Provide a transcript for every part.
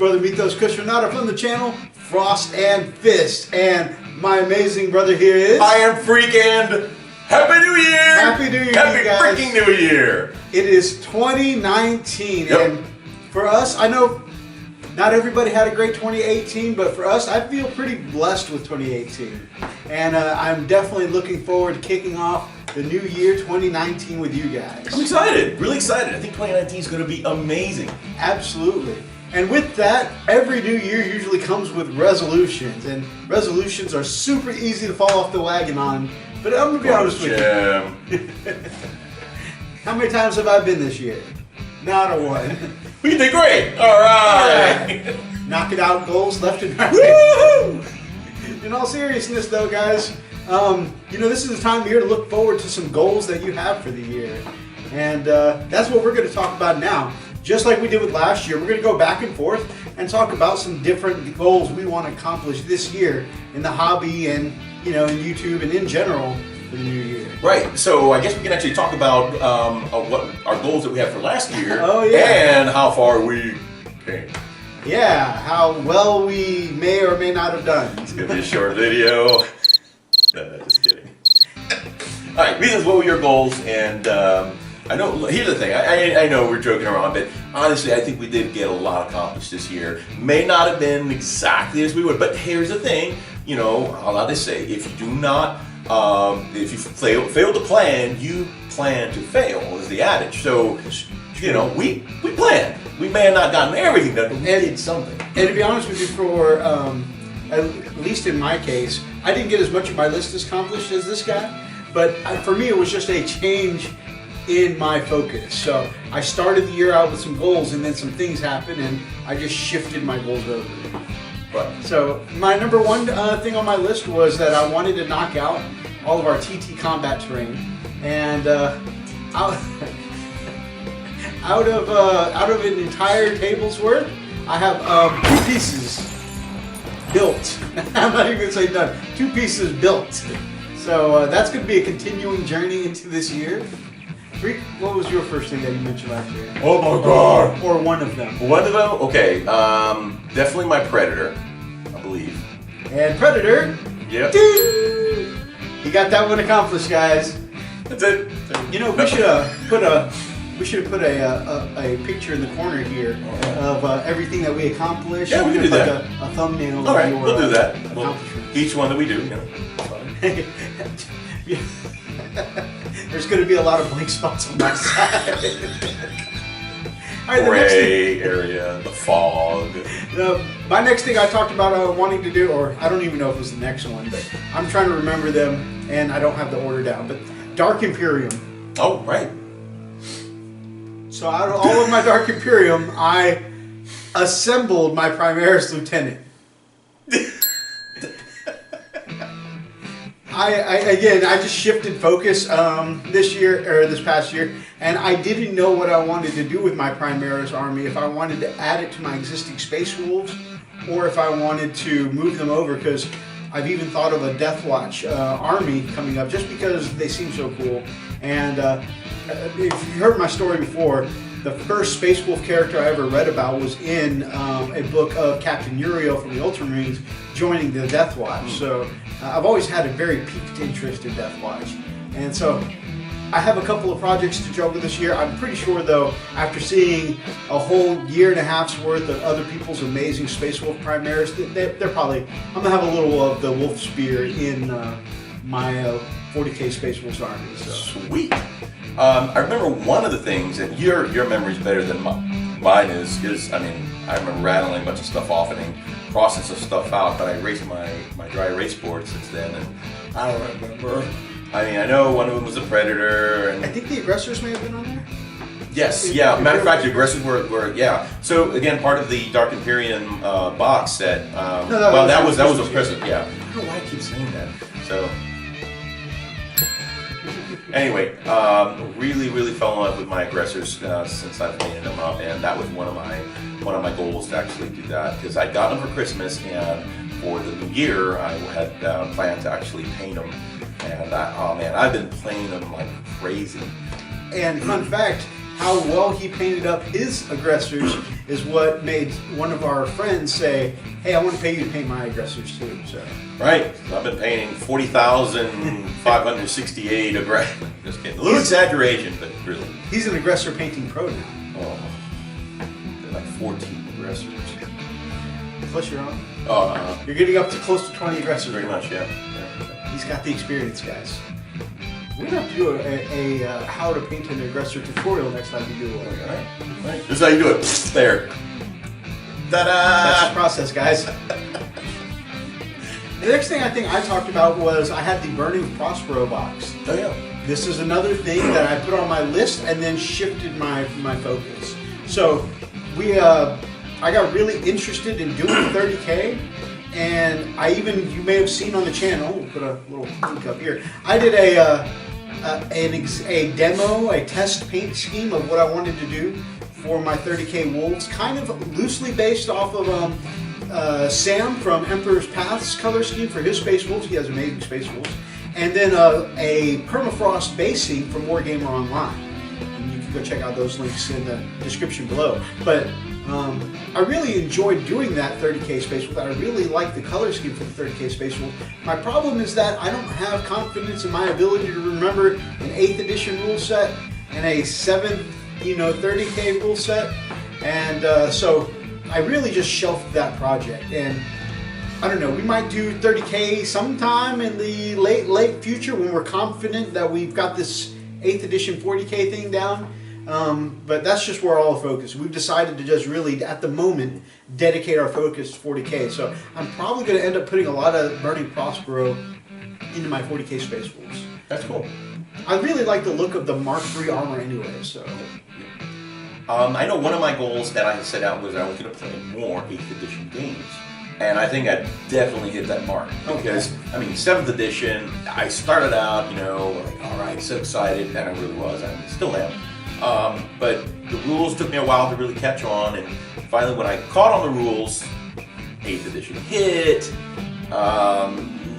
brother Methos Kushmanada from the channel Frost and Fist, and my amazing brother here is... I am Freak, and Happy New Year! Happy New Year, Happy guys. freaking New Year! It is 2019, Yep. and for us, I know not everybody had a great 2018, but for us, I feel pretty blessed with 2018. And I'm definitely looking forward to kicking off the new year 2019 with you guys. I'm excited, really excited. I think 2019 is going to be amazing. Absolutely. And with that, every new year usually comes with resolutions, and resolutions are super easy to fall off the wagon on, but I'm going to be honest with you. How many times have I been this year? Not a one. We did great. All right. Knocking out goals left and right. Woo-hoo! In all seriousness though, guys, you know, this is the time of year to look forward to some goals that you have for the year. And that's what we're going to talk about now. Just like we did with last year, we're going to go back and forth and talk about some different goals we want to accomplish this year in the hobby and, you know, in YouTube and in general for the new year. Right, so I guess we can actually talk about what our goals that we had for last year. Oh, yeah. And how far we came. Yeah, how well we may or may not have done. It's going to be a short video. Just kidding. All right, these are what were your goals, and I know, here's the thing, I know we're joking around, but honestly, I think we did get a lot accomplished this year. May not have been exactly as we would, but here's the thing, you know, how they say, if you do not, if you fail to plan, you plan to fail, is the adage. So, you know, we planned. We may have not gotten everything done, but we did something. And to be honest with you, for at least in my case, I didn't get as much of my list accomplished as this guy, but for me it was just a change in my focus. So I started the year out with some goals, and then some things happened, and I just shifted my goals over. Right. So my number one thing on my list was that I wanted to knock out all of our TT combat terrain, and out of an entire table's worth, I have 2 pieces built. I'm not even going to say done. 2 pieces built. So that's going to be a continuing journey into this year. Freak, what was your first thing that you mentioned last year? Oh my god! Or one of them? One of them? Okay, definitely my Predator, I believe. And Predator. Yep. Ding! He got that one accomplished, guys. That's it. You know, we should have put a picture in the corner here of everything that we accomplished. Yeah, we can do that. A thumbnail. All right, of your, we'll do that. accomplishments. Each one that we do, you know. There's going to be a lot of blank spots on my side. All right, Gray area, the fog. My next thing I talked about wanting to do, or I don't even know if it was the next one, but I'm trying to remember them, and I don't have the order down. But Dark Imperium. Oh, right. So out of all of my Dark Imperium, I assembled my Primaris Lieutenant. I just shifted focus this past year, and I didn't know what I wanted to do with my Primaris army, if I wanted to add it to my existing Space Wolves, or if I wanted to move them over, because I've even thought of a Deathwatch army coming up, just because they seem so cool. And if you've heard my story before, the first Space Wolf character I ever read about was in a book of Captain Uriel from the Ultramarines joining the Deathwatch. So I've always had a very piqued interest in Deathwatch. And so I have a couple of projects to juggle this year. I'm pretty sure, though, after seeing a whole year and a half's worth of other people's amazing Space Wolf Primaris, they're probably, I'm going to have a little of the Wolf Spear in my 40k Space Wolves army. So. Sweet. I remember one of the things, and your memory's better than mine is I mean, I remember rattling a bunch of stuff off and then crossing some stuff out, but I erased my dry erase board since then, and I don't remember. I mean, I know one of them was a Predator, and I think the Aggressors may have been on there. Yes, yeah. Matter of fact, the Aggressors were yeah. So again, part of the Dark Imperium box set. That was a present. Yeah. I don't know why I keep saying that. So. Anyway, really fell in love with my Aggressors since I've painted them up, and that was one of my goals to actually do that, because I got them for Christmas, and for the new year I had planned to actually paint them, and oh man, I've been playing them like crazy. And fun fact, how well he painted up his aggressors is what made one of our friends say, hey, I want to pay you to paint my aggressors too. So. Right. I've been painting 40,568 aggressors. Just kidding. A little exaggeration, but really. He's an aggressor painting pro now. Oh. They're like 14 aggressors. Plus your own. Oh, You're getting up to close to 20 aggressors. pretty much, yeah. He's got the experience, guys. We're going to have to do a how to paint an aggressor tutorial next time we do it. All right. This is how you do it. There. Ta-da! That's the process, guys. The next thing I think I talked about was I had the Burning Prospero box. Oh, yeah. This is another thing that I put on my list and then shifted my focus. So I got really interested in doing 30K, and you may have seen on the channel, we'll put a little link up here, I did a demo, a test paint scheme of what I wanted to do for my 30K wolves, kind of loosely based off of Sam from Emperor's Path's color scheme for his Space Wolves. He has amazing Space Wolves. And then a permafrost basing from Wargamer Online. And you can go check out those links in the description below. But I really enjoyed doing that 30K Space Wolf. I really like the color scheme for the 30K Space Wolf. My problem is that I don't have confidence in my ability to remember an 8th edition rule set and a 7th 30K rule set. And so I really just shelved that project. And I don't know, we might do 30K sometime in the late future when we're confident that we've got this 8th edition 40K thing down. But that's just where all the focus. We've decided to just really, at the moment, dedicate our focus to 40K. So I'm probably going to end up putting a lot of Burning Prospero into my 40K Space Wolves. That's cool. I really like the look of the Mark III armor anyway, so. I know one of my goals that I set out was I was going to play more 8th edition games. And I think I definitely hit that mark. Because, I mean, 7th edition, I started out, like, all right, so excited, and I really was, and I still am. But the rules took me a while to really catch on, and finally when I caught on the rules, 8th edition hit,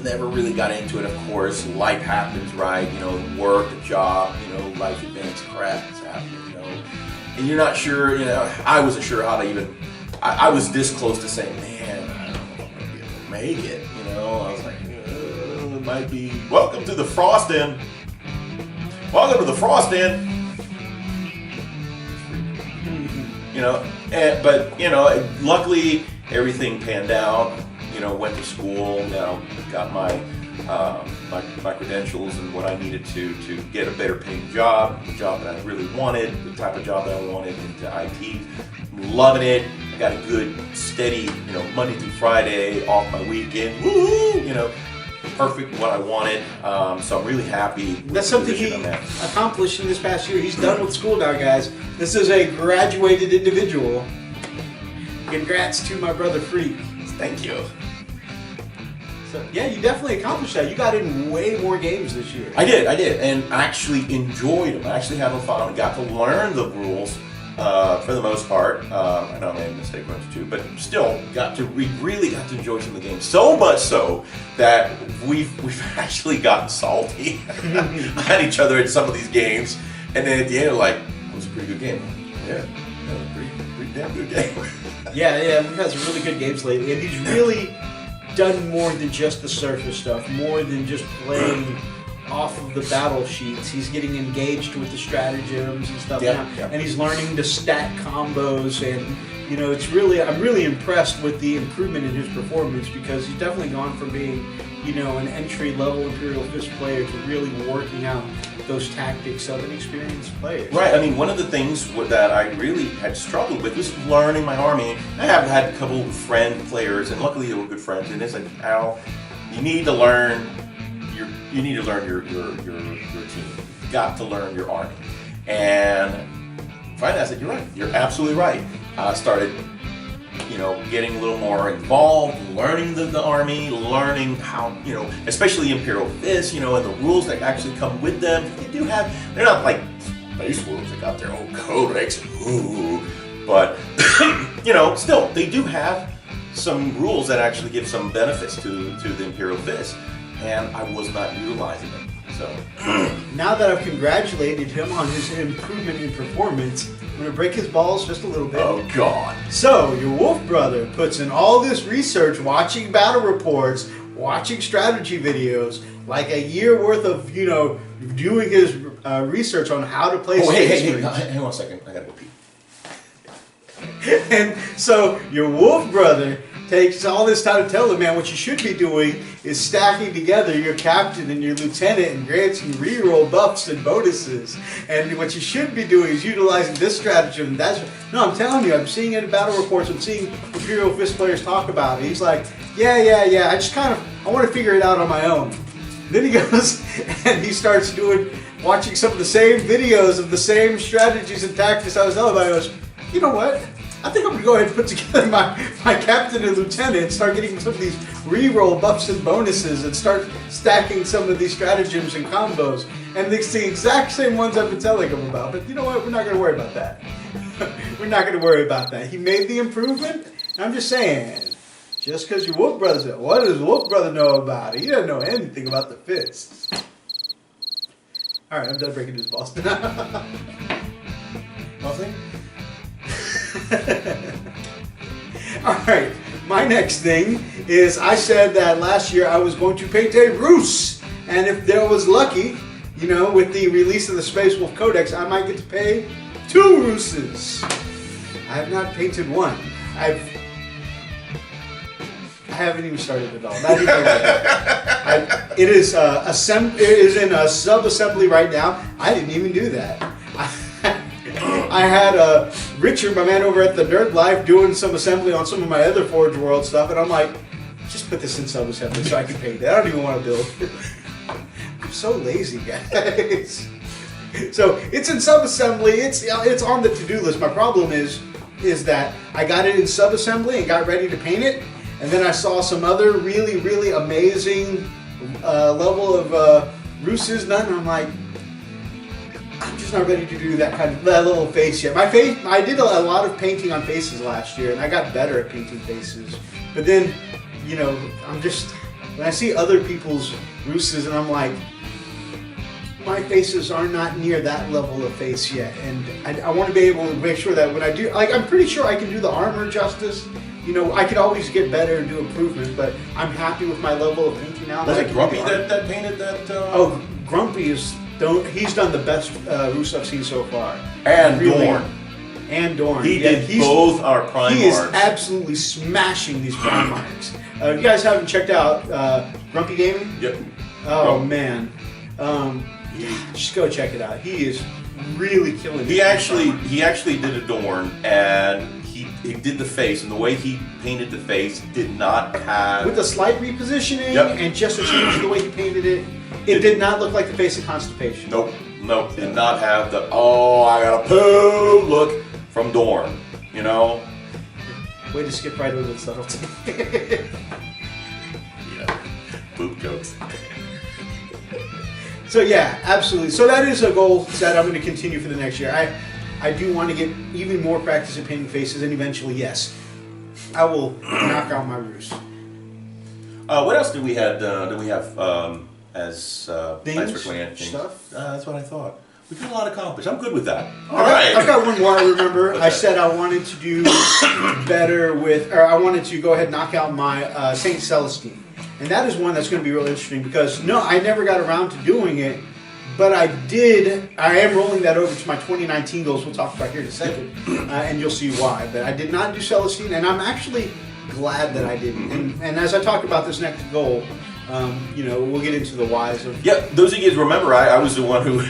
never really got into it, of course. Life happens, right? Work, a job, life events, crap is happening, and you're not sure, I wasn't sure how to even, I was this close to saying, man, I don't know if I'm going to be able to make it, I was like, it might be, welcome to the Frost Inn. Welcome to the Frost Inn. But luckily everything panned out. Went to school. Now got my my credentials and what I needed to get a better paying job, the job that I really wanted, the type of job that I wanted into IT. Loving it. I got a good, steady, Monday through Friday, off my weekend. Woo! Perfect what I wanted. So I'm really happy. That's something he accomplished in this past year. He's done with school now, guys. This is a graduated individual. Congrats to my brother Freak. Thank you. So yeah, you definitely accomplished that. You got in way more games this year. I did, and I actually enjoyed them. I actually had a lot of fun. I got to learn the rules for the most part. I know I made a mistake once or two, but still really got to enjoy some of the games. So much so that we've actually gotten salty at each other in some of these games, and then at the end, like, it was a pretty good game. Yeah, that was a pretty damn good game. Yeah, we've had some really good games lately, and he's really done more than just the surface stuff, more than just playing off of the battle sheets. He's getting engaged with the stratagems and stuff now, and he's learning to stack combos, and I'm really impressed with the improvement in his performance, because he's definitely gone from being an entry-level Imperial Fist player to really working out those tactics of an experienced player. Right. I mean, one of the things that I really had struggled with was learning my army. I have had a couple of friend players, and luckily they were good friends. And it's like, Al, you need to learn your team. You got to learn your army. And finally, I said, you're right. You're absolutely right. I started, getting a little more involved, learning the army, learning how, especially Imperial Fist, and the rules that actually come with them. They're not like Space Wolves that got their own codex, but, still, they do have some rules that actually give some benefits to the Imperial Fist, and I was not utilizing them. So now that I've congratulated him on his improvement in performance, I'm going to break his balls just a little bit. oh god. So, your wolf brother puts in all this research, watching battle reports, watching strategy videos, like a year worth of, doing his research on how to play Space Marines. Hang on a second. I gotta go pee. And so your wolf brother takes all this time to tell him, man, what you should be doing is stacking together your captain and your lieutenant and granting reroll buffs and bonuses. And what you should be doing is utilizing this stratagem. No, I'm telling you, I'm seeing it in battle reports. I'm seeing Imperial Fist players talk about it. He's like, yeah. I want to figure it out on my own. Then he goes and he starts watching some of the same videos of the same strategies and tactics I was telling about. He goes, you know what? I think I'm going to go ahead and put together my captain and lieutenant and start getting some of these reroll buffs and bonuses and start stacking some of these stratagems and combos. And it's the exact same ones I've been telling him about. But you know what? We're not going to worry about that. We're not going to worry about that. He made the improvement. And I'm just saying, just because your wolf brother said, what does wolf brother know about it? He doesn't know anything about the fists. All right, I'm done breaking his balls. Nothing? Alright, my next thing is I said that last year I was going to paint a Rus, and if there was lucky, with the release of the Space Wolf Codex, I might get to pay 2 Ruses. I have not painted one. I haven't even started at all. Not even it is in a sub-assembly right now. I didn't even do that. I had Richard, my man over at the Nerd Life, doing some assembly on some of my other Forge World stuff, and I'm like, just put this in sub-assembly so I can paint it. I don't even want to build. I'm so lazy, guys. So it's in sub-assembly. It's on the to-do list. My problem is that I got it in sub-assembly and got ready to paint it, and then I saw some other really, really amazing level of Ruses done, and I'm like, I'm just not ready to do that little face yet. My face, I did a lot of painting on faces last year, and I got better at painting faces. But then, when I see other people's Ruses, and I'm like, my faces are not near that level of face yet, and I want to be able to make sure that when I do, I'm pretty sure I can do the armor justice. I could always get better and do improvements, but I'm happy with my level of painting now. Was it Grumpy that painted that? Oh, Grumpy is. He's done the best Rus I've seen so far. And really, Dorn. And Dorn. He did both our Primarchs. He is absolutely smashing these Primarchs. If you guys haven't checked out Grumpy Gaming? Yep. Oh, man. Just go check it out. He is really killing it. He actually did a Dorn, and he did the face, and the way he painted the face did not have... With a slight repositioning and just a change in the way he painted it, it did not look like the face of Constipation. Nope. Did not have the, I gotta poo look from Dorn, Way to skip right over the subtlety. Yeah, poop jokes. So yeah, absolutely. So that is a goal that I'm going to continue for the next year. I do want to get even more practice at painting faces, and eventually, yes, I will knock out my Rus. What else do we have? As things, nice for stuff. That's what I thought. We got a lot accomplished. I'm good with that. All right. I've got one more. I remember. I said I wanted to do better with, or I wanted to go ahead and knock out my Saint Celestine, and that is one that's going to be real interesting because I never got around to doing it, but I did. I am rolling that over to my 2019 goals. We'll talk about here in a second, and you'll see why. But I did not do Celestine, and I'm actually glad that I didn't. And as I talk about this next goal. We'll get into the whys of... Yeah, those of you guys remember, I was the one who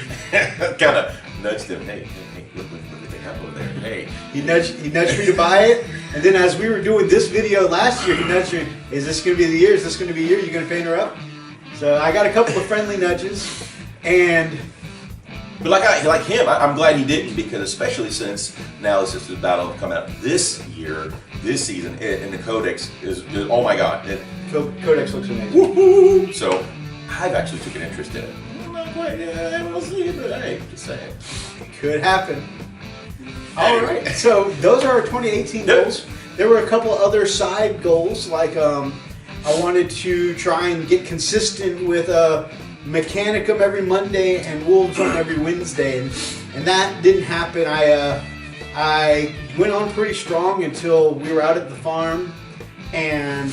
kind of nudged him. Hey, look what they have over there. Hey. He nudged me to buy it, and then as we were doing this video last year, he nudged me, is this going to be the year? Is this going to be the year? You're going to paint her up? So I got a couple of friendly nudges, and... But like him, I'm glad he didn't, because especially since now this is the battle coming out this year, this season, and the Codex is oh my god. Codex looks amazing. Woohoo! So I've actually took an interest in it. Not quite, we'll see, but hey, just saying. Could happen. All right, so those are our 2018 goals. There were a couple other side goals, like I wanted to try and get consistent with mechanic them every Monday and wolves them every Wednesday, and that didn't happen. I went on pretty strong until we were out at the farm, and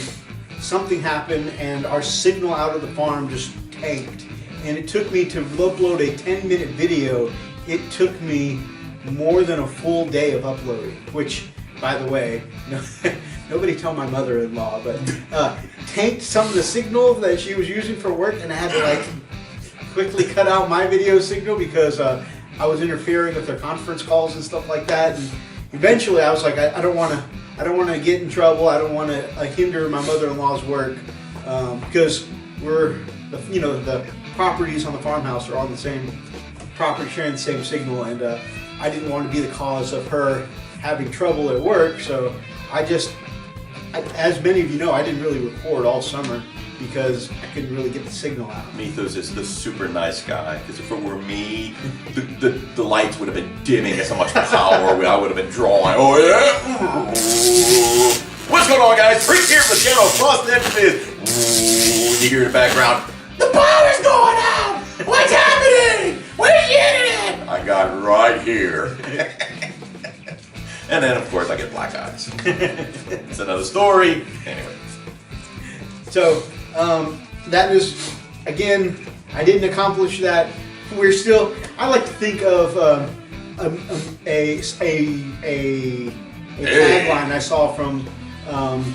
something happened, and our signal out of the farm just tanked. And it took me to upload a 10-minute video. It took me more than a full day of uploading, which, by the way, nobody tell my mother-in-law, but tanked some of the signal that she was using for work, and I had to like quickly cut out my video signal because I was interfering with their conference calls and stuff like that. And eventually, I was like, I don't want to get in trouble. I don't want to hinder my mother-in-law's work because the properties on the farmhouse are on the same property, sharing the same signal, and I didn't want to be the cause of her having trouble at work. So as many of you know, I didn't really record all summer because I couldn't really get the signal out. Methos is the super nice guy, because if it were me, the lights would have been dimming. That's how much power I would have been drawing. Oh yeah! What's going on, guys? Freak here for the channel. Plus, next is you hear in the background. The power's going out. What's happening? Where's the internet? I got it right here. And then, of course, I get black eyes. It's another story. Anyway. So, that is, again, I didn't accomplish that. We're still, I like to think of a tagline I saw from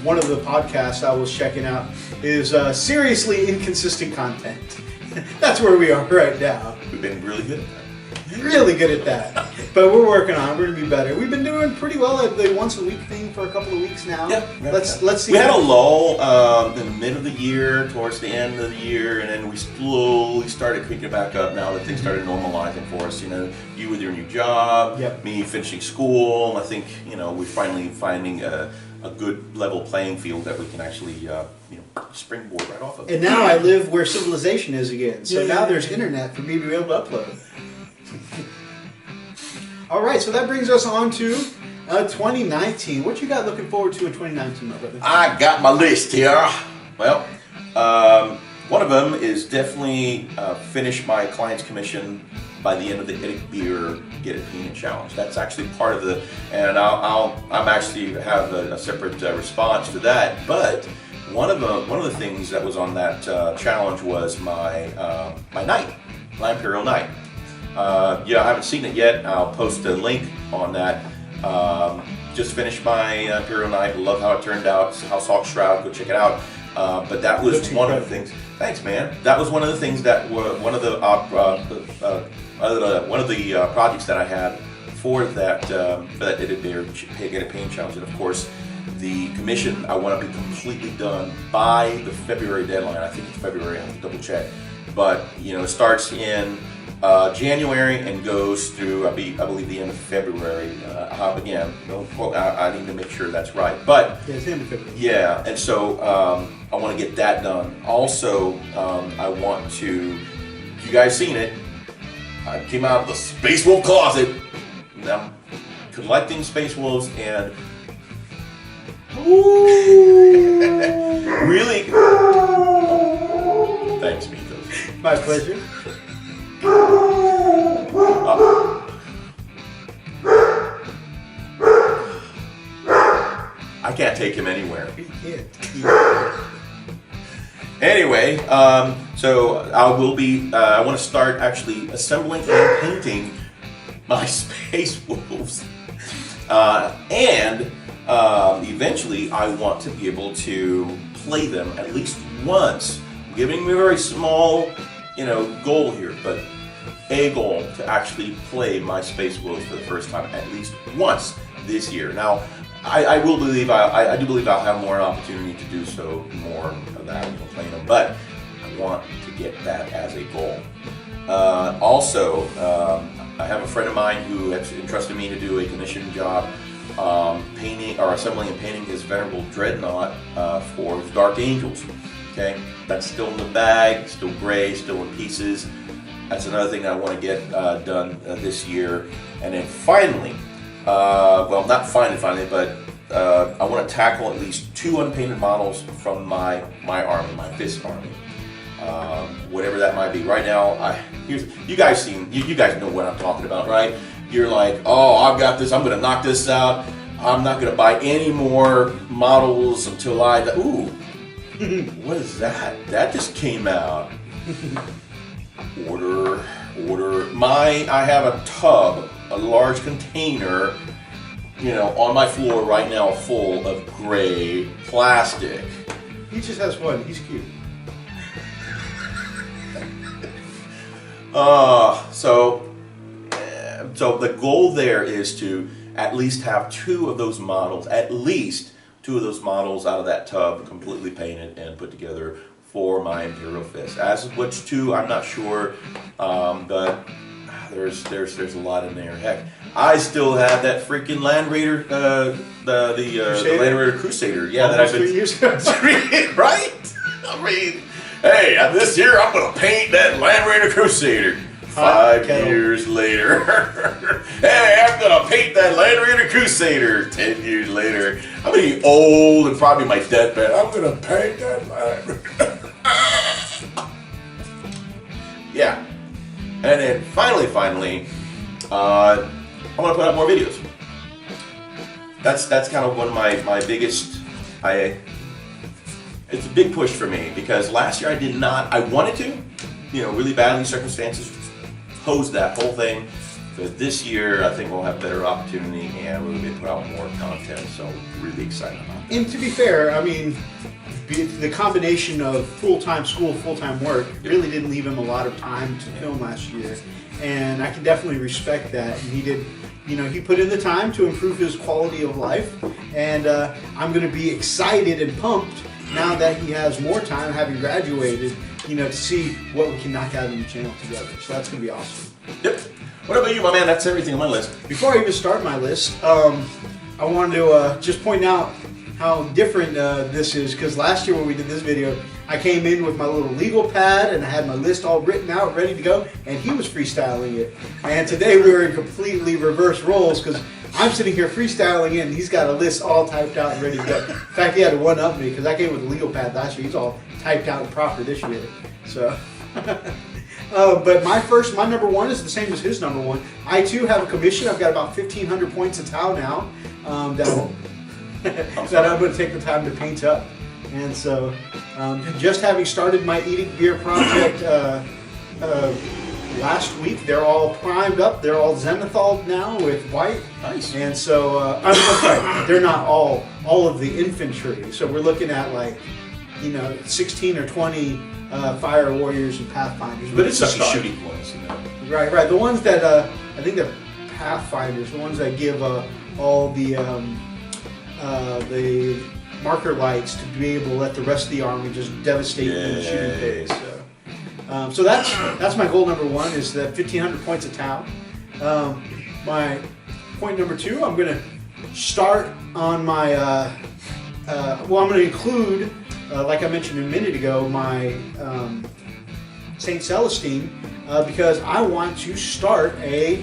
one of the podcasts I was checking out is seriously inconsistent content. That's where we are right now. We've been really good at that. Really good at that. But we're working on it. We're going to be better. We've been doing pretty well at the once a week thing for a couple of weeks now. Yeah. Let's see. We had a lull in the mid of the year, towards the end of the year, and then we slowly started creeping it back up now that things started normalizing for us. You know, you with your new job, yep. Me finishing school. I think, we're finally finding a good level playing field that we can actually springboard right off of. And now I live where civilization is again. So now there's internet for me to be able to upload. All right, so that brings us on to 2019. What you got looking forward to in 2019, my brother? I got my list here. Well, one of them is definitely finish my client's commission by the end of the IDICBeer Get It Painted Challenge. That's actually part of the, and I'm actually have a separate response to that. But one of the things that was on that challenge was my my Imperial night. I haven't seen it yet. I'll post a link on that. Just finished my Imperial night. Love how it turned out. House Hawk Shroud. Go check it out. But that was one of the things. Thanks, man. That was one of the things that were one of the projects that I had for that IDICBeer Get It Paint Challenge, and of course the commission. I want to be completely done by the February deadline. I think it's February. I have to double check. But it starts in January and goes through I believe the end of February. Again, I need to make sure that's right. But yeah, it's the end of February. Yeah, and so I want to get that done. Also, I want to. You guys seen it? I came out of the Space Wolf closet. I'm collecting Space Wolves and really. Thanks, Methos. My pleasure. I can't take him anywhere. You can't. Anyway, so I will be. I want to start actually assembling and painting my Space Wolves, and eventually I want to be able to play them at least once. I'm giving me a very small, goal here, but a goal to actually play my Space Wolves for the first time at least once this year. Now, I do believe I'll have more opportunity to do so, more of that, playing them, but I want to get that as a goal. Also, I have a friend of mine who has entrusted me to do a commission job painting or assembling and painting his Venerable Dreadnought for his Dark Angels. Okay, that's still in the bag, still gray, still in pieces. That's another thing that I want to get done this year. And then finally, well, not finally, but I want to tackle at least 2 unpainted models from my army, my Fist army. whatever that might be. Right now, you guys know what I'm talking about, right? You're like, oh, I've got this. I'm going to knock this out. I'm not going to buy any more models until ooh, what is that? That just came out. Order. I have a tub, a large container, on my floor right now full of gray plastic. He just has one. He's cute. So the goal there is to at least have two of those models out of that tub completely painted and put together for my Imperial Fist. As of which two, I'm not sure, but there's a lot in there. Heck, I still have that freaking Land Raider, the Land Raider Crusader. Yeah, almost that I've been 3 years ago. right. I mean, hey, this year I'm gonna paint that Land Raider Crusader. 5 years later, hey, I'm gonna paint that Land Raider Crusader. 10 years later, I'm gonna be old and probably my deathbed. I'm gonna paint that Land Raider. Yeah, and then finally, I want to put out more videos. That's kind of one of my biggest. It's a big push for me because last year I wanted to, really badly, circumstances posed that whole thing. But this year I think we'll have better opportunity and we'll be able to put out more content. So really excited about that. And to be fair, I mean, the combination of full-time school, full-time work really didn't leave him a lot of time to film last year. And I can definitely respect that. And he did, he put in the time to improve his quality of life. And I'm going to be excited and pumped now that he has more time, having graduated, to see what we can knock out in the channel together. So that's going to be awesome. Yep. What about you, my man? That's everything on my list. Before I even start my list, I wanted to just point out how different this is, because last year when we did this video, I came in with my little legal pad and I had my list all written out, ready to go, and he was freestyling it. And today we were in completely reverse roles, because I'm sitting here freestyling it and he's got a list all typed out and ready to go. In fact, he had to one-up me because I came with a legal pad last year. He's all typed out and proper this year. So, but my number one is the same as his number one. I too have a commission. I've got about 1,500 points of tau now that I'm going to take the time to paint up. And so, just having started my IDICBeer project last week, they're all primed up. They're all zenithal now with white. Nice. And so, I'm sorry, they're not all of the infantry. So we're looking at 16 or 20 fire warriors and pathfinders. But it's just shooting ones, Right. The ones that I think they're pathfinders. The ones that give all the marker lights to be able to let the rest of the army just devastate in the shooting pits. So that's my goal number one, is that 1,500 points of tau. My point number two, I'm going to start on my. I'm going to include, like I mentioned a minute ago, my Saint Celestine, because I want to start a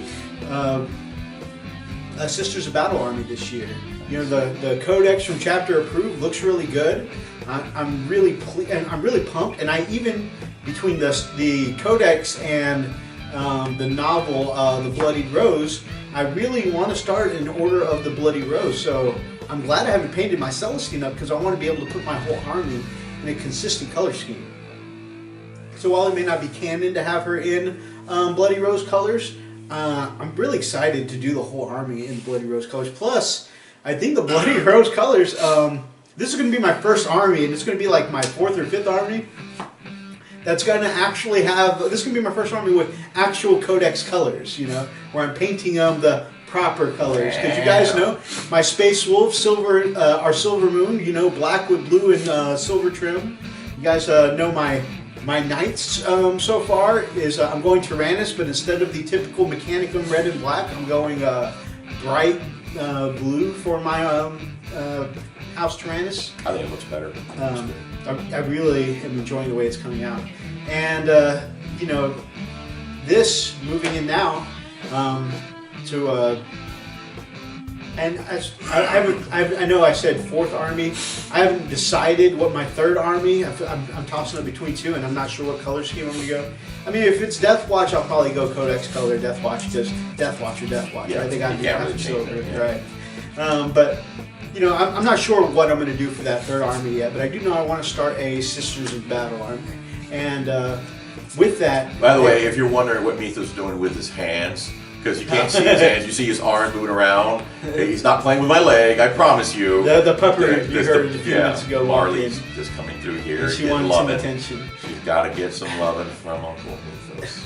Sisters of Battle army this year. The codex from Chapter Approved looks really good. I'm really pumped, and I even, between the codex and the novel The Bloodied Rose, I really want to start in Order of the Bloody Rose. So I'm glad I haven't painted my Celestine up, because I want to be able to put my whole army in a consistent color scheme. So while it may not be canon to have her in Bloody Rose colors, I'm really excited to do the whole army in Bloody Rose colors. Plus, I think the Bloody Rose colors, this is going to be my first army, and it's going to be like my 4th or 5th army that's going to actually have, this is going to be my first army with actual codex colors, where I'm painting them the proper colors. Because you guys know, my Space Wolf, our Silver Moon, black with blue and silver trim. You guys know my Knights so far is, I'm going Tyrannus, but instead of the typical Mechanicum red and black, I'm going bright blue for my House Tyrannus. I think it looks better. I really am enjoying the way it's coming out. And, this, moving in now to And I know I said 4th Army. I haven't decided what my 3rd Army. I'm tossing up between 2, and I'm not sure what color scheme I'm going to go. I mean, if it's Death Watch, I'll probably go Codex Color Death Watch, because Death Watch or Death Watch. Yeah, I think I'd be really silver, right? But you know, I'm not sure what I'm going to do for that 3rd Army yet. But I do know I want to start a Sisters of Battle Army, and with that. By the way, if you're wondering what Methos is doing with his hands, because you can't see his hands, you see his arm moving around. He's not playing with my leg, I promise you. The pupper you heard a few minutes ago. Marley's just coming through here. And she wants some attention. She's got to get some loving from Uncle Methos.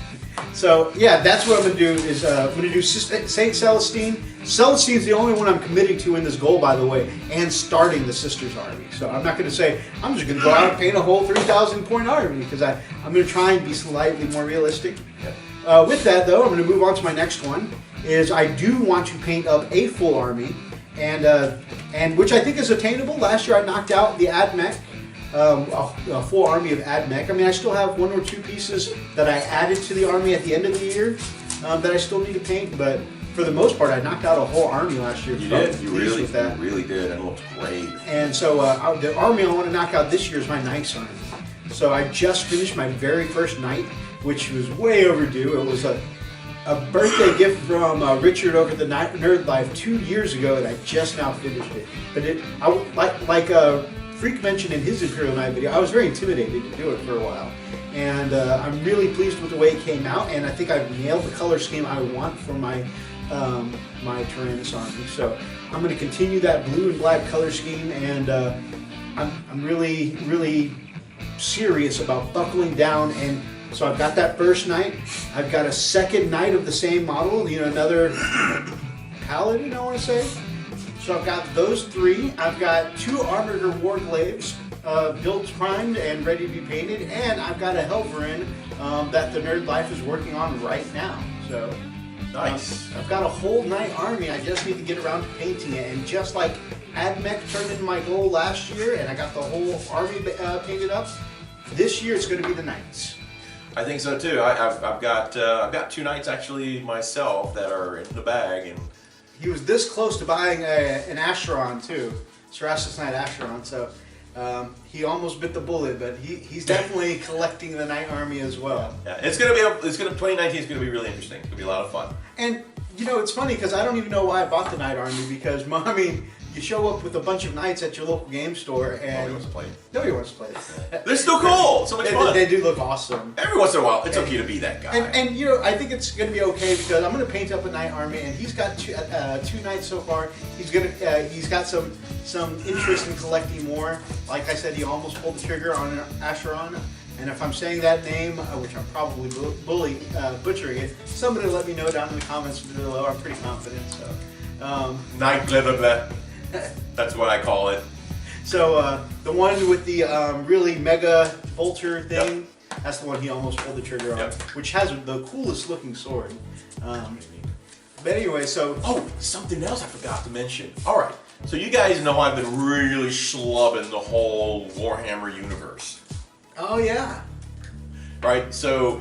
So yeah, that's what I'm going to do. Is I'm going to do Saint Celestine. Celestine's the only one I'm committing to in this goal, by the way, and starting the Sisters Army. So I'm not going to say I'm just going to go out and paint a whole 3,000 point army, because I'm going to try and be slightly more realistic. Yep. With that though, I'm going to move on to my next one. Is I do want to paint up a full army, and which I think is attainable. Last year I knocked out the AdMech. A full army of AdMech. I mean, I still have 1 or 2 pieces that I added to the army at the end of the year that I still need to paint, but for the most part, I knocked out a whole army last year. You did. You really did, and it looked great. And so the army I want to knock out this year is my Knights army. So I just finished my very first Knight, which was way overdue. It was a birthday gift from Richard over at the Nerd Life 2 years ago, and I just now finished it. But Freak mentioned in his Imperial Night video, I was very intimidated to do it for a while. And I'm really pleased with the way it came out, and I think I've nailed the color scheme I want for my my Tyrannus army. So I'm going to continue that blue and black color scheme, and I'm really, really serious about buckling down. And so I've got that first Knight. I've got a second Knight of the same model, you know, another Paladin, I want to say. So I've got those 3. I've got 2 Armored Warglaives built, primed, and ready to be painted. And I've got a Helverin that the Nerd Life is working on right now. So nice. I've got a whole Knight army. I just need to get around to painting it. And just like AdMech turned into my goal last year, and I got the whole army painted up, this year it's going to be the Knights. I think so too. I've got 2 Knights actually myself that are in the bag, and he was this close to buying an Acheron too, Cerastus Knight Acheron. So he almost bit the bullet, but he's definitely collecting the Knight army as well. Yeah, 2019 is gonna be really interesting. It's gonna be a lot of fun. And you know, it's funny because I don't even know why I bought the Knight army, because I mean, you show up with a bunch of Knights at your local game store, and nobody wants to play it. Nobody wants to play it. They're still cool. So much fun. They do look awesome. Every once in a while, it's okay to be that guy. And you know, I think it's going to be okay, because I'm going to paint up a Knight army, and he's got 2 Knights so far. He's got some interest in collecting more. Like I said, he almost pulled the trigger on an Acheron. And if I'm saying that name, which I'm probably butchering it, somebody let me know down in the comments below. I'm pretty confident. So Knight blah blah blah. That's what I call it. So the one with the really mega Vulture thing, that's the one he almost pulled the trigger on, which has the coolest looking sword. But anyway, so... Oh, something else I forgot to mention. Alright, so you guys know I've been really schlubbing the whole Warhammer universe. Oh yeah. Right, so...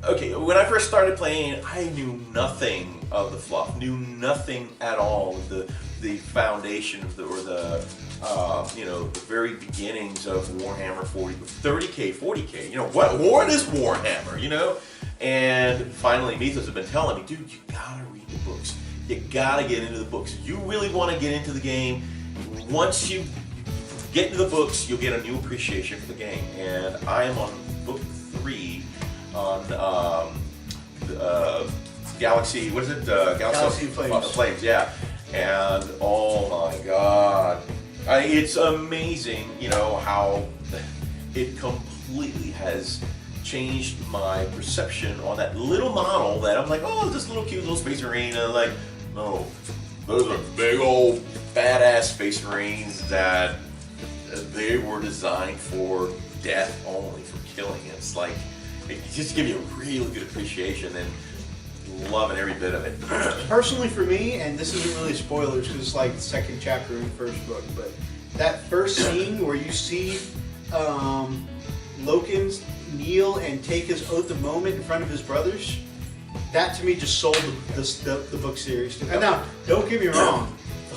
Okay, when I first started playing, I knew nothing of the fluff, knew nothing at all of the foundation of the very beginnings of Warhammer 30K, 40K. You know, what is Warhammer, you know? And finally, Methos has been telling me, dude, you gotta read the books. You gotta get into the books. You really want to get into the game. Once you get into the books, you'll get a new appreciation for the game. And I am on book 3 on Galaxy, what is it? Galaxy Flames. Flames, yeah. And oh my god, it's amazing, you know, how it completely has changed my perception on that little model that I'm like, oh, this little cute little Space Marine. And I'm like, no, those are big old badass Space Marines that they were designed for death only, for killing. It's like, it just gives you a really good appreciation and loving every bit of it. Personally for me, and this isn't really spoilers because it's like the second chapter in the first book, but that first scene where you see Lokins kneel and take his oath of moment in front of his brothers, that to me just sold the book series. And now, don't get me wrong,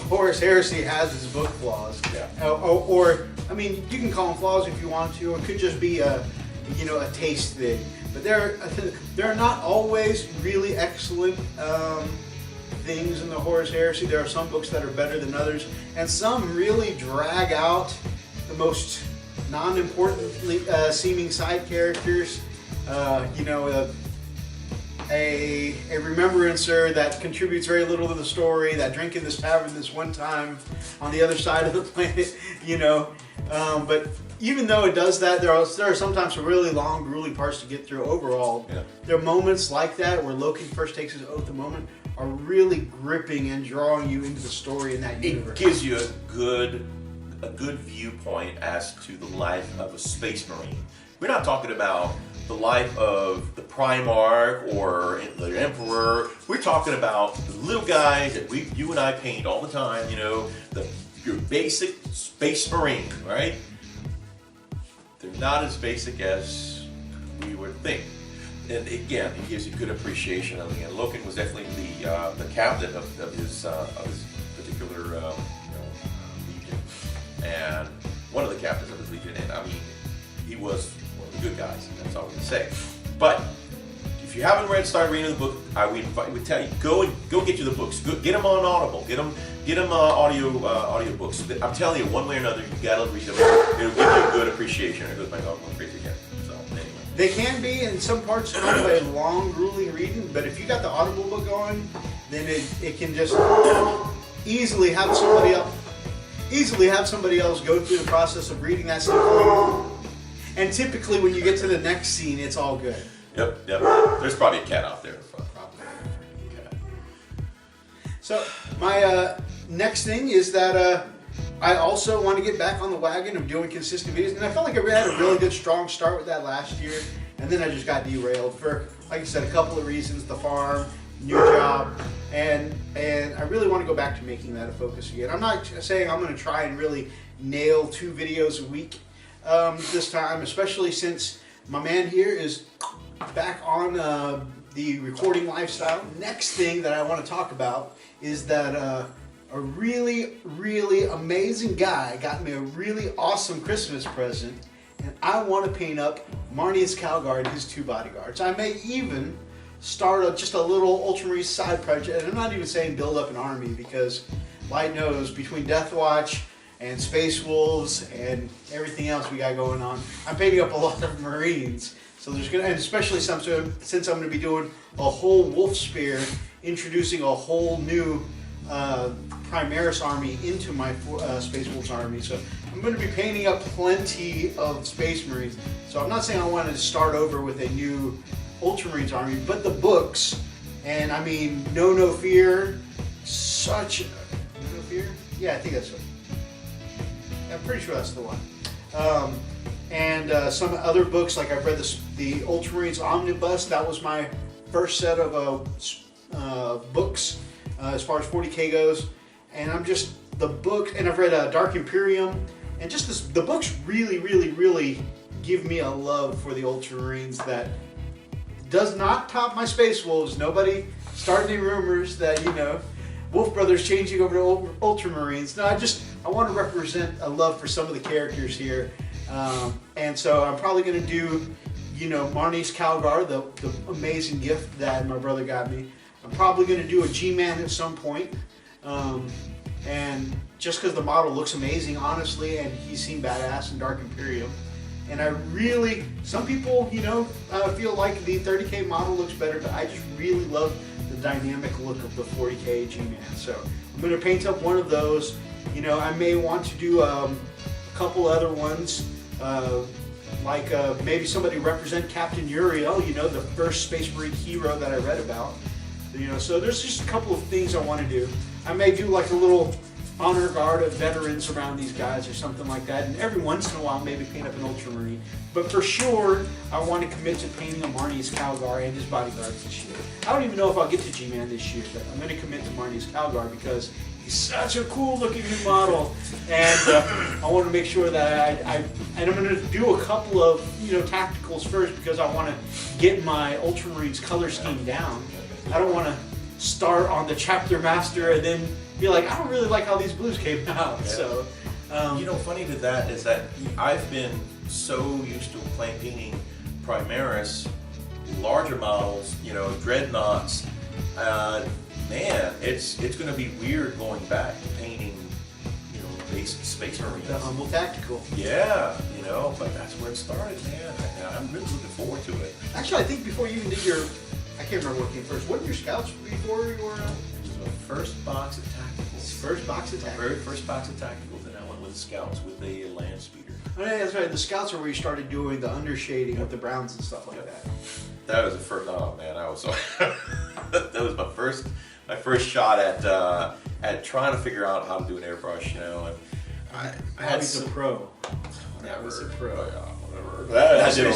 Horus Heresy has its book flaws. Yeah. Or, I mean, you can call them flaws if you want to. It could just be a taste thing. But there are not always really excellent things in the Horus Heresy. There are some books that are better than others, and some really drag out the most non-important seeming side characters. A remembrancer that contributes very little to the story, that drank in this tavern this one time on the other side of the planet, but even though it does that, there are sometimes some really long, grueling parts to get through overall. Yeah. There are moments like that where Loki first takes his oath, the moment are really gripping and drawing you into the story in that universe. It gives you a good viewpoint as to the life of a space marine. We're not talking about the life of the Primarch or the Emperor. We're talking about the little guys that you and I paint all the time, your basic space marine, right? They're not as basic as we would think. And again, it gives you good appreciation of it. And Loken was definitely the captain of his particular legion, and one of the captains of his legion. And I mean, he was one of the good guys. That's all we can say. But if you haven't start reading the book, I would tell you go get you the books. Get them on Audible. Get them audio books. I'm telling you, one way or another, you gotta read them. It'll give you a good appreciation. There goes my dog going crazy again. So anyway. They can be in some parts kind of a long, grueling reading, but if you got the Audible book going, then it can just easily have somebody else go through the process of reading that stuff. And typically, when you get to the next scene, it's all good. Yep. There's probably a cat out there. Probably. Okay. So my next thing is that I also want to get back on the wagon of doing consistent videos, and I felt like I had a really good, strong start with that last year, and then I just got derailed for, like I said, a couple of reasons: the farm, new job, and I really want to go back to making that a focus again. I'm not saying I'm going to try and really nail 2 videos a week this time, especially since my man here is back on the recording lifestyle. Next thing that I want to talk about is that a really, really amazing guy got me a really awesome Christmas present, and I want to paint up Marnius Calgar and his 2 bodyguards. I may even start just a little Ultramarine side project, and I'm not even saying build up an army, because Light knows between Deathwatch and Space Wolves and everything else we got going on, I'm painting up a lot of Marines. So there's gonna, and especially since I'm going to be doing a whole Wolf Spear, introducing a whole new Primaris army into my Space Wolves army. So I'm going to be painting up plenty of Space Marines. So I'm not saying I want to start over with a new Ultramarines army, but the books, and I mean, No Fear, No Fear? Yeah, I think that's it. I'm pretty sure that's the one. And some other books, like I've read the Ultramarines Omnibus. That was my first set of books as far as 40K goes. And I'm just, the book, and I've read Dark Imperium, and just the books really, really, really give me a love for the Ultramarines that does not top my Space Wolves. Nobody start any rumors that, Wolf Brothers changing over to Ultramarines. No, I want to represent a love for some of the characters here. And so I'm probably going to do, Marnius Calgar, the amazing gift that my brother got me. I'm probably going to do a G-Man at some point. And just because the model looks amazing, honestly, and he seemed badass in Dark Imperium. And I really, some people, feel like the 30K model looks better, but I just really love the dynamic look of the 40K G-Man. So I'm going to paint up one of those. I may want to do a couple other ones, like maybe somebody represent Captain Uriel, the first Space Marine hero that I read about. So there's just a couple of things I want to do. I may do like a little honor guard of veterans around these guys or something like that, and every once in a while maybe paint up an Ultramarine. But for sure, I want to commit to painting a Marnius Calgar and his bodyguards this year. I don't even know if I'll get to G-Man this year, but I'm going to commit to Marnius Calgar because he's such a cool looking new model, and I want to make sure that and I'm going to do a couple of tacticals first, because I want to get my Ultramarines color scheme down. I don't want to start on the chapter master and then be like, I don't really like how these blues came out. Yeah. So, Funny to that is that I've been so used to painting Primaris, larger models, dreadnoughts. Man, it's going to be weird going back to painting, basic Space Marines. The humble tactical. Yeah, but that's where it started, man. I'm really looking forward to it. Actually, I think before you even did your, I can't remember what came first. What were your scouts before you were? It was my first box of tacticals. First box of My tacticals. very first box of tacticals, and I went with the scouts with the land speeder. Oh, yeah, that's right. The scouts are where you started doing the undershading with the browns and stuff like that. That was the first. Oh man, I was so. That was my first shot at trying to figure out how to do an airbrush, and I had He's a some. pro. That was a pro. Whatever. I did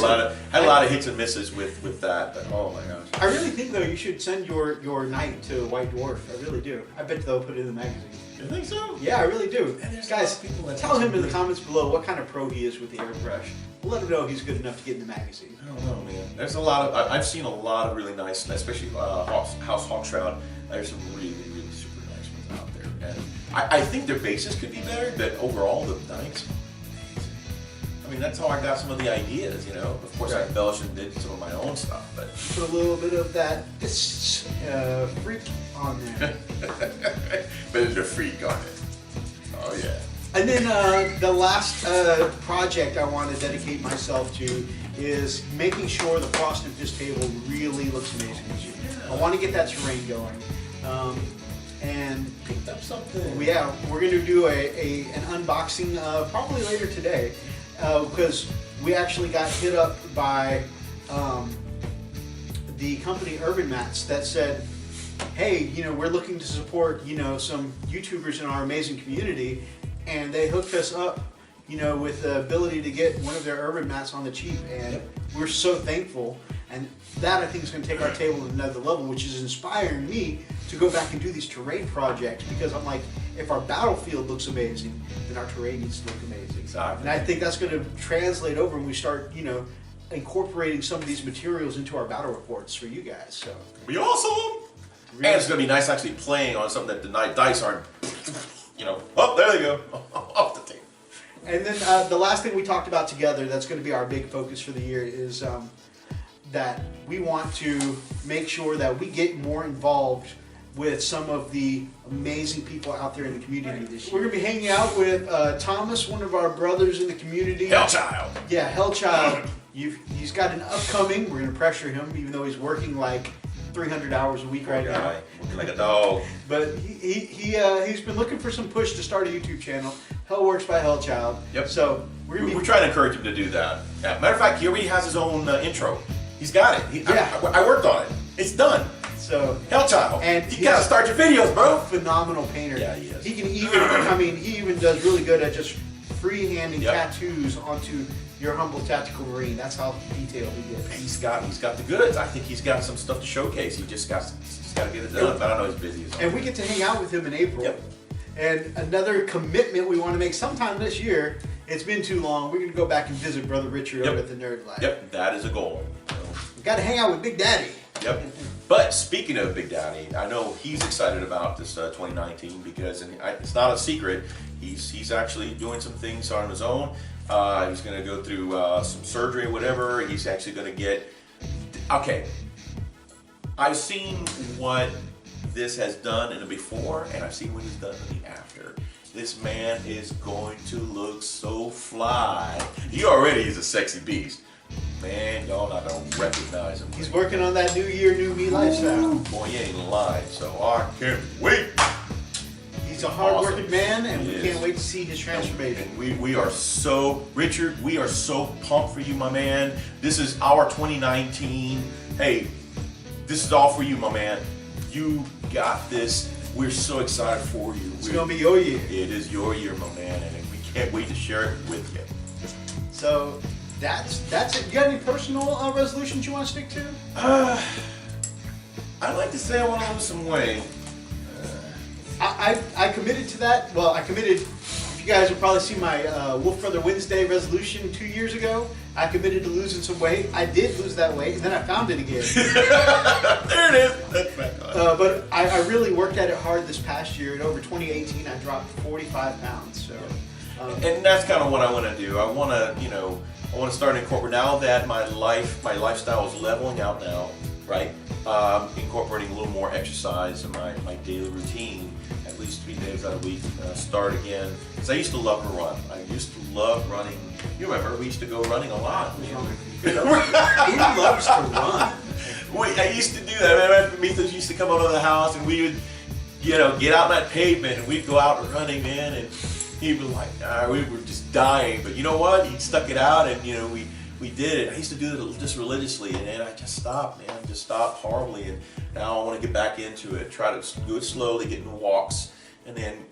had a lot of hits and misses with that, but oh my gosh. I really think though you should send your knight to White Dwarf. I really do. I bet they'll put it in the magazine. You think so? Yeah, I really do. And there's Guys, a lot of people that tell him in the really- comments below what kind of pro he is with the airbrush. We'll let him know he's good enough to get in the magazine. I don't know, man. There's a lot of I've seen a lot of really nice, especially House Hawkshroud. There's some really super nice ones out there, and I think their bases could be better, but overall the knights. I mean, that's how I got some of the ideas, Of course, I embellished and did some of my own stuff, but Put a little bit of that freak on there. but there's a freak on it. Oh yeah. And then the last project I want to dedicate myself to is making sure the frosting of this table really looks amazing this year. I want to get that terrain going. And Picked up something. we're going to do an unboxing probably later today because we actually got hit up by the company Urban Mats that said, hey, we're looking to support, some YouTubers in our amazing community, and they hooked us up, with the ability to get one of their Urban Mats on the cheap, and we're so thankful. And that, I think, is going to take our table to another level, which is inspiring me to go back and do these terrain projects, because I'm like, if our battlefield looks amazing, then our terrain needs to look amazing. Exactly. And I think that's going to translate over when we start, incorporating some of these materials into our battle reports for you guys. So Be awesome. really, And it's gonna be nice actually playing on something that the dice aren't. Oh, there they go, off the table. and then the last thing we talked about together that's going to be our big focus for the year is that we want to make sure that we get more involved with some of the amazing people out there in the community this year. We're going to be hanging out with Thomas, one of our brothers in the community. Hellchild. Yeah, Hellchild. He's got an upcoming. We're going to pressure him, even though he's working like 300 hours a week right now. Guy, working like a dog. But he's been looking for some push to start a YouTube channel. Hell Works by Hellchild. Yep. So We're trying to encourage him to do that. Yeah, matter of fact, he already has his own intro. He's got it. I worked on it. It's done. So Hellchild. And you gotta start your videos, bro. phenomenal painter. Yeah, he is. He can even he even does really good at just freehanding Yep. tattoos onto your humble tactical marine. That's how detailed he gets. He's got the goods. I think he's got some stuff to showcase. He's just got to get it done. But I know he's busy. As And we get to hang out with him in April. Yep. And another commitment we want to make sometime this year. It's been too long. We're going to go back and visit Brother Richard over at the Nerd Life. Yep, that is a goal. We got to hang out with Big Daddy. Yep. But speaking of Big Daddy, I know he's excited about this 2019 because it's not a secret. He's actually doing some things on his own. He's going to go through some surgery or whatever. He's actually going to get. Okay. I've seen what this has done in the before, and I've seen what he's done in the after. This man is going to look so fly. He already is a sexy beast. Man, y'all not gonna recognize him. He's working on that new year, new me lifestyle. Boy, he ain't lying, so I can't wait. He's a hard-working Awesome. man, and He we is. can't wait to see his transformation. And we are so, Richard, we are so pumped for you, my man. This is our 2019. Hey, this is all for you, my man. You got this. We're so excited for you. It's going to be your year. It is your year, my man, and we can't wait to share it with you. So that's it. You got any personal resolutions you want to stick to? I'd like to say I want to lose some weight. I committed to that. Well, I committed. You guys will probably see my Wolf Brother Wednesday resolution 2 years ago. I committed to losing some weight. I did lose that weight, and then I found it again. There it is. That's back on. But I really worked at it hard this past year. And over 2018, I dropped 45 pounds. So, and that's kind of what I want to do. I want to, I want to start incorporating, now that my lifestyle is leveling out now, right? Incorporating a little more exercise in my daily routine, at least 3 days out of the week. Start again, because I used to love to run. I used to love running. You remember, we used to go running a lot. Who loves to run? I used to do that. I remember Methos used to come over to the house, and we would, get out on that pavement, and we'd go out running, man, and he'd be like, we were just dying. But you know what? He stuck it out, and we did it. I used to do it just religiously, and then I just stopped, man. Just stopped horribly, and now I want to get back into it. Try to do it slowly, get in walks, and then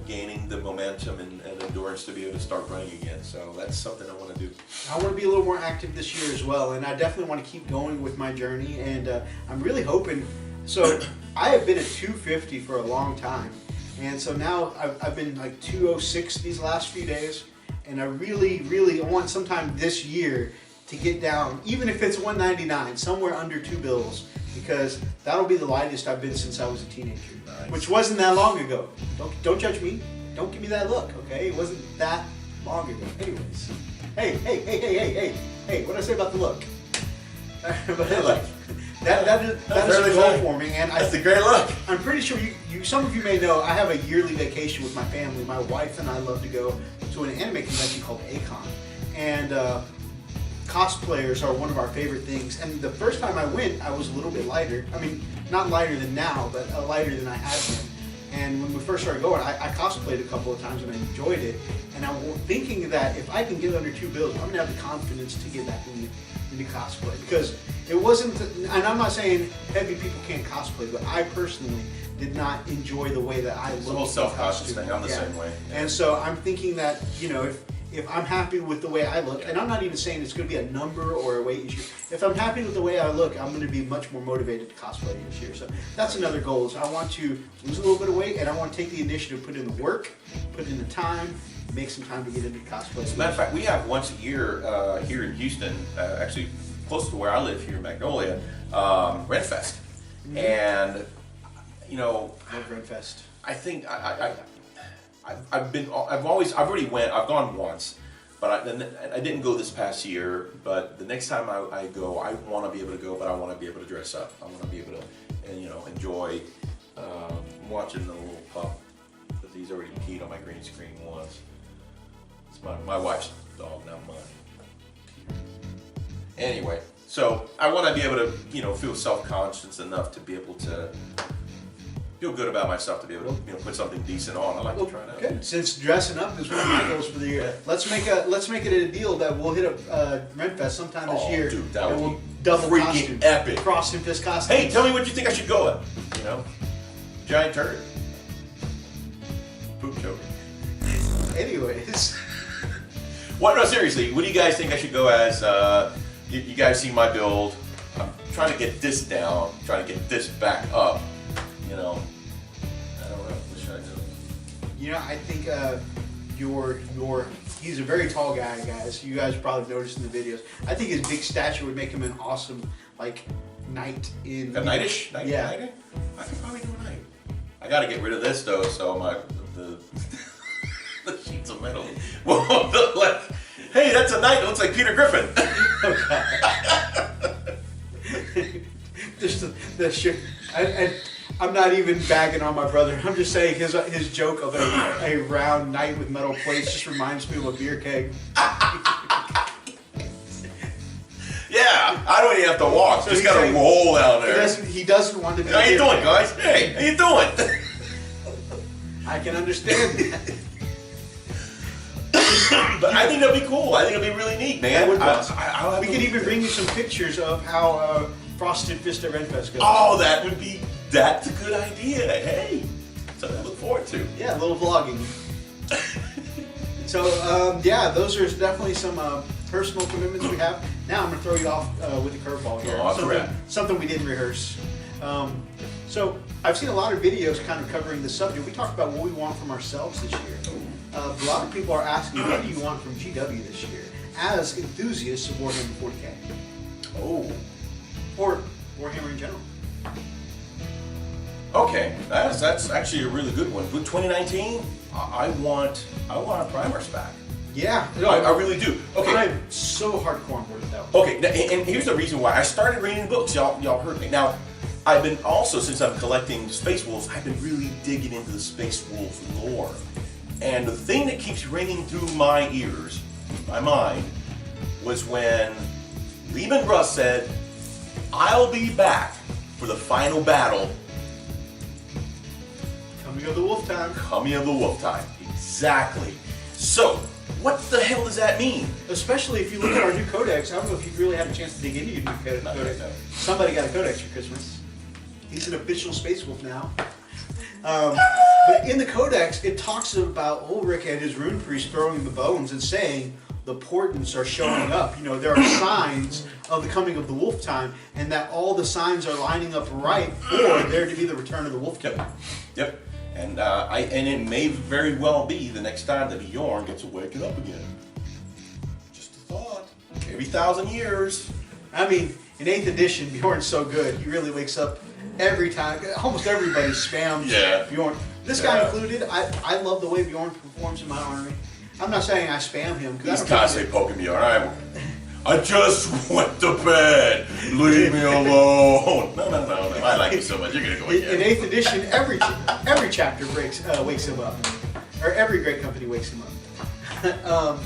gaining the momentum and endurance to be able to start running again. So that's something I want to do. I want to be a little more active this year as well, and I definitely want to keep going with my journey. And I'm really hoping. So I have been at 250 for a long time, and so now I've been like 206 these last few days. And I really want sometime this year to get down, even if it's 199, somewhere under 2 bills, because that'll be the lightest I've been since I was a teenager, Nice. Which wasn't that long ago. Don't judge me. Don't give me that look, okay? It wasn't that long ago. Anyways, hey, what'd I say about the look? But anyway, that is a goal for me, and that's a great look. I'm pretty sure some of you may know I have a yearly vacation with my family. My wife and I love to go to an anime convention called A-Kon, and cosplayers are one of our favorite things. And the first time I went, I was a little bit lighter. I mean, not lighter than now, but lighter than I had been. And when we first started going, I cosplayed a couple of times and I enjoyed it. And I was thinking that if I can get under 2 bills, I'm gonna have the confidence to get back into cosplay, because it wasn't. And I'm not saying heavy people can't cosplay, but I personally did not enjoy the way that I looked. It's a whole self-conscious thing. I'm the same way. Yeah. And so I'm thinking that if I'm happy with the way I look, and I'm not even saying it's going to be a number or a weight issue. If I'm happy with the way I look, I'm going to be much more motivated to cosplay this year. So that's another goal. Is I want to lose a little bit of weight, and I want to take the initiative, put in the work, put in the time, make some time to get into cosplay. As a matter of fact, we have once a year here in Houston, actually close to where I live here in Magnolia, Renfest. Mm-hmm. And Love Renfest. I think I've gone once, but I didn't go this past year. But the next time I go, I want to be able to go, but I want to be able to dress up. I want to be able to, enjoy watching the little pup, because he's already peed on my green screen once. It's my wife's dog, not mine. Anyway, so I want to be able to, feel self-conscious enough to be able to feel good about myself, to be able to put something decent on. I like to try it out. Good. Since dressing up is one of my goals for the year, let's make it a deal that we'll hit a Renfest sometime this year. Dude, that would be double freaking costume, epic. Cross and fist costume. Hey, tell me what you think I should go with. Giant turd. Poop joke. Anyways. What? No, seriously. What do you guys think I should go as? You guys see my build. I'm trying to get this down. Trying to get this back up. I don't know. What should I do? I think he's a very tall guy, guys. You guys probably noticed in the videos. I think his big stature would make him an awesome knight in. A knightish? Yeah. Knight? I could probably do a knight. I got to get rid of this though, so the sheets of metal. Hey, that's a knight. It looks like Peter Griffin. Just the shit. I'm not even bagging on my brother. I'm just saying his joke of a round knight with metal plates just reminds me of a beer keg. Yeah, I don't even have to walk. So just gotta roll down there. He doesn't want to be. How you doing, guys? Hey, how you doing? I can understand that. But I think that'd be cool. I think it'd be really neat, man. We could even bring you some pictures of how Frosted Fist at Renfest goes. Oh, that's a good idea. Hey, something to look forward to. Yeah, a little vlogging. So, those are definitely some personal commitments we have. Now I'm going to throw you off with a curveball here. Something we didn't rehearse. So I've seen a lot of videos kind of covering the subject. We talked about what we want from ourselves this year. A lot of people are asking, what do you want from GW this year? as enthusiasts of Warhammer 40K. Oh. Or Warhammer in general. Okay, that's actually a really good one. With 2019, I want a Primarch's back. Yeah, I really do. Okay, I'm so hardcore on board with that one. okay, and here's the reason why I started reading books. Y'all heard me. Now, I've been also, since I'm collecting Space Wolves, I've been really digging into the Space Wolves lore. And the thing that keeps ringing through my ears, my mind, was when Lehman Russ said, "I'll be back for the final battle." Coming of the Wolf Time. Coming of the Wolf Time. Exactly. So, what the hell does that mean? Especially if you look at our new codex. I don't know if you've really had a chance to dig into your new codex. No. Somebody got a codex for Christmas. He's an official Space Wolf now. But in the codex, it talks about Ulrich and his rune priest throwing the bones and saying the portents are showing up. You know, there are signs of the coming of the wolf time, and that all the signs are lining up right for there to be the return of the wolf time. Yep. And and it may very well be the next time that Bjorn gets to wake it up again. Just a thought. Every 1,000 years. I mean, in 8th edition, Bjorn's so good. He really wakes up every time. Almost everybody spams Bjorn. This guy included. I love the way Bjorn performs in my army. I'm not saying I spam him. He's constantly poking me on. I just went to bed. Leave me alone. No. I like you so much. You're gonna go again. In 8th edition, every chapter wakes him up, or every great company wakes him up.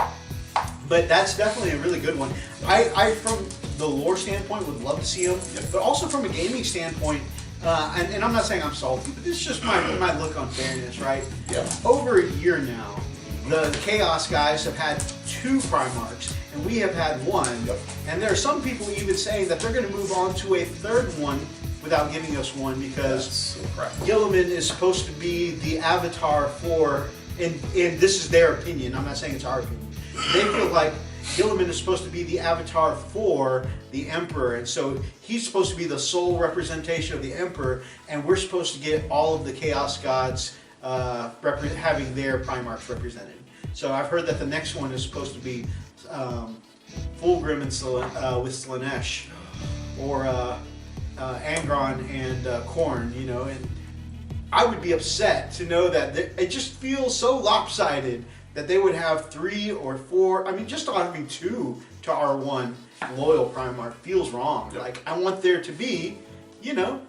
But that's definitely a really good one. I from the lore standpoint would love to see him, but also from a gaming standpoint. And I'm not saying I'm salty, but this is just my look on fairness, right? Yeah. Over a year now, the Chaos guys have had 2 Primarchs, and we have had 1. Yep. And there are some people even saying that they're going to move on to a 3rd one without giving us one because Gilliman is supposed to be the avatar for, and this is their opinion, I'm not saying it's our opinion, they feel like Gilliman is supposed to be the avatar for the Emperor, and so he's supposed to be the sole representation of the Emperor, and we're supposed to get all of the Chaos Gods having their Primarchs represented. So I've heard that the next one is supposed to be Fulgrim and with Slaanesh, or Angron and Khorne, you know, and I would be upset to know that it just feels so lopsided that they would have 3 or 4, I mean, just having 2 to our 1 loyal Primarch feels wrong. Yep. Like, I want there to be, you know,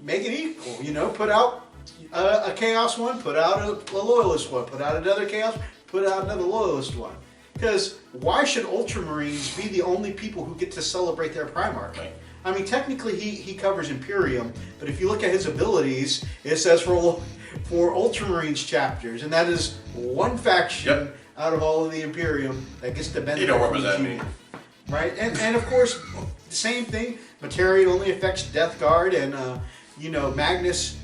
make it equal, you know, put out a Chaos one, put out a Loyalist one, put out another Chaos, put out another Loyalist one. Because why should Ultramarines be the only people who get to celebrate their Primarch? Right. I mean, technically he covers Imperium, but if you look at his abilities, it says for Ultramarines chapters, and that is one faction out of all of the Imperium that gets to benefit. You don't represent me. Right? And of course, the same thing, Materia only affects Death Guard, and you know, Magnus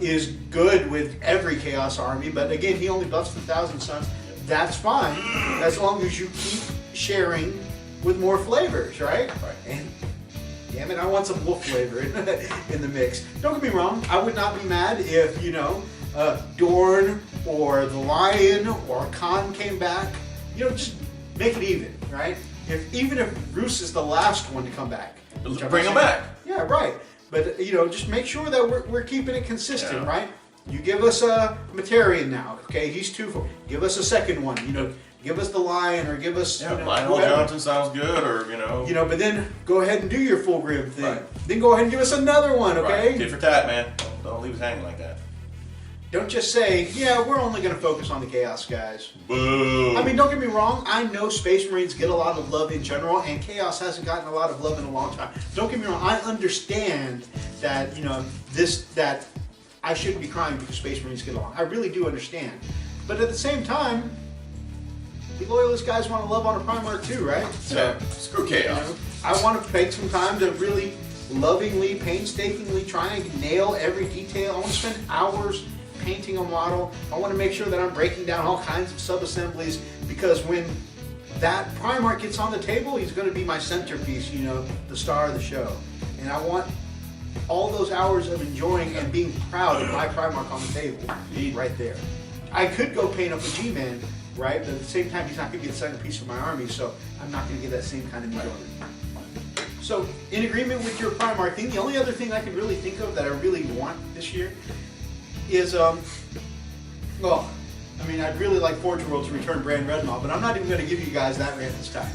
is good with every Chaos army, but again, he only buffs the Thousand Sons. That's fine, as long as you keep sharing with more flavors, right? And damn it, I want some wolf flavor in the mix. Don't get me wrong, I would not be mad if, you know, Dorn or the Lion or Khan came back. You know, just make it even, right? Even if Roos is the last one to come back. Bring him back. Yeah, right. But, you know, just make sure that we're keeping it consistent, right? You give us a Materian now, okay? He's 2 for. Give us a second one, you know. Give us the Lion, or give us. Yeah, you know, Lionel Johnson sounds good, or you know. You know, but then go ahead and do your Fulgrim thing. Right. Then go ahead and give us another one, okay? Right. Tit for tat, man. Don't leave us hanging like that. Don't just say, yeah, we're only going to focus on the Chaos guys. Boo! I mean, don't get me wrong. I know Space Marines get a lot of love in general, and Chaos hasn't gotten a lot of love in a long time. Don't get me wrong. I understand that, you know, that I shouldn't be crying because Space Marines get along. I really do understand. But at the same time, the Loyalist guys want to love on a Primarch too, right? So, screw Chaos. You know, I want to take some time to really lovingly, painstakingly try and nail every detail. I want to spend hours painting a model. I want to make sure that I'm breaking down all kinds of sub-assemblies, because when that Primarch gets on the table, he's going to be my centerpiece, you know, the star of the show. And I want all those hours of enjoying and being proud of my Primarch on the table right there. I could go paint up a G-Man, right? But at the same time, he's not going to be the centerpiece of my army, so I'm not going to get that same kind of enjoyment. So, in agreement with your Primarch thing, the only other thing I can really think of that I really want this year is, well, I mean, I'd really like Forge World to return Brand Redmaw, but I'm not even going to give you guys that rant this time.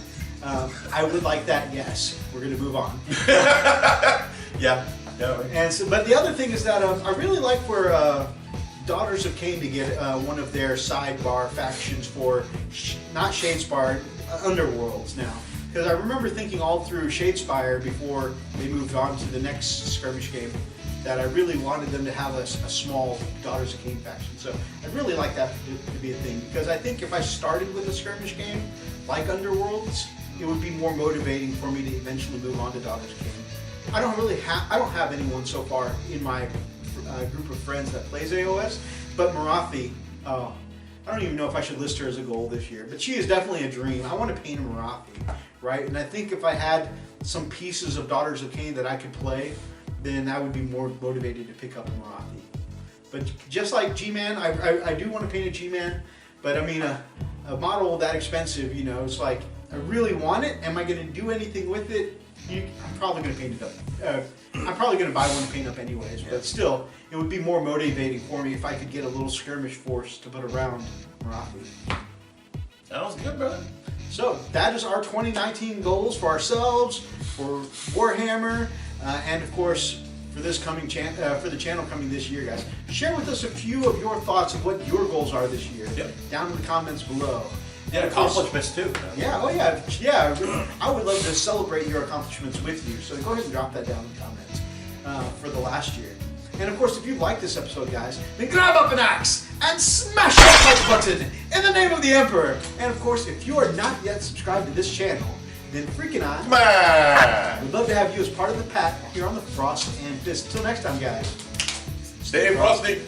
I would like that, yes. We're going to move on. Yeah. And so, but the other thing is that I really like for Daughters of Cain to get one of their sidebar factions for, not Shadespire, Underworlds now. Because I remember thinking all through Shadespire before they moved on to the next skirmish game that I really wanted them to have a small Daughters of Cain faction. So I'd really like that to be a thing, because I think if I started with a skirmish game like Underworlds, it would be more motivating for me to eventually move on to Daughters of Cain. I don't have anyone so far in my group of friends that plays AOS, but Marathi, I don't even know if I should list her as a goal this year, but she is definitely a dream. I want to paint a Marathi, right? And I think if I had some pieces of Daughters of Cain that I could play, then I would be more motivated to pick up a Marathi. But just like G-Man, I do want to paint a G-Man, but I mean, a model that expensive, you know, it's like, I really want it. Am I going to do anything with it? I'm probably going to paint it up. I'm probably going to buy one to paint up anyways, but still, it would be more motivating for me if I could get a little skirmish force to put around Marathi. Sounds good, brother. So, that is our 2019 goals for ourselves, for Warhammer, and of course, for this coming for the channel coming this year, guys. Share with us a few of your thoughts of what your goals are this year. Yep. Down in the comments below. Yeah, accomplishments too. Yeah, oh yeah. I would love to celebrate your accomplishments with you, so go ahead and drop that down in the comments for the last year. And of course, if you like this episode, guys, then grab up an axe and smash that like button in the name of the Emperor. And of course, if you are not yet subscribed to this channel, then freaking we'd love to have you as part of the pack here on the Frost and Fist. Until next time, guys. Stay frosty.